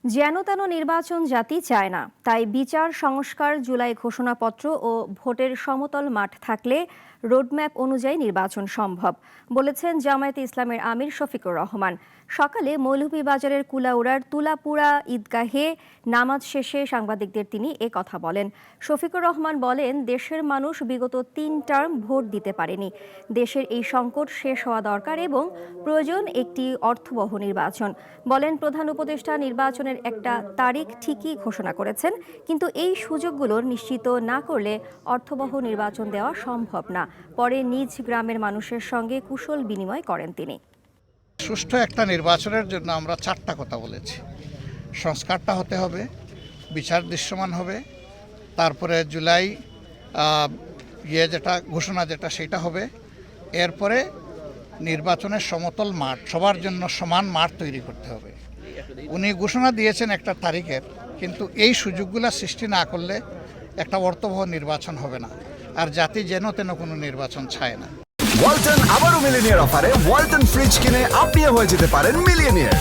যেন তেন নির্বাচন জাতি চায় না, তাই বিচার সংস্কার, জুলাই ঘোষণাপত্র ও ভোটের সমতল মাঠ থাকলে রোডম্যাপ অনুযায়ী নির্বাচন সম্ভব, বলেছেন জামায়াতে ইসলামের আমির শফিকুর রহমান। সকালে মৌলভীবাজারের কুলাউড়ার তুলাপুরা ঈদগাহে নামাজ শেষে সাংবাদিকদের তিনি কথা বলেন। শফিকুর রহমান বলেন, দেশের মানুষ বিগত 3 টার্ম ভোট দিতে পারেনি। দেশের এই সংকট শেষ হওয়া দরকার এবং প্রয়োজন একটি অর্থবহ নির্বাচন। বলেন, প্রধান উপদেষ্টা নির্বাচনের একটা তারিখ ঠিকই ঘোষণা করেছেন, কিন্তু এই সুযোগগুলো নিশ্চিত না করলে অর্থবহ নির্বাচন দেওয়া সম্ভব না। পরে নিজ গ্রামের মানুষের সঙ্গে কুশল বিনিময় করেন তিনি। সুষ্ঠু একটা নির্বাচনের জন্য আমরা 4টা কথা বলেছি। সংস্কারটা হতে হবে, বিচার দৃশ্যমান হবে, তারপরে জুলাই ঘোষণা সেটা হবে, এরপরে নির্বাচনের সমতল মাঠ, সবার জন্য সমান মাঠ তৈরি করতে হবে। উনি ঘোষণা দিয়েছেন একটা তারিখের, কিন্তু এই সুযোগগুলো সৃষ্টি না করলে একটা অর্থবহ নির্বাচন হবে না, আর জাতি যেন তেন কোনো নির্বাচন চায় না। ওয়ালটন আবারও মিলিনিয়ার অফারে ওয়ালটন ফ্রিজ কিনে আপনিও হয়ে যেতে পারেন মিলিয়নিয়ার।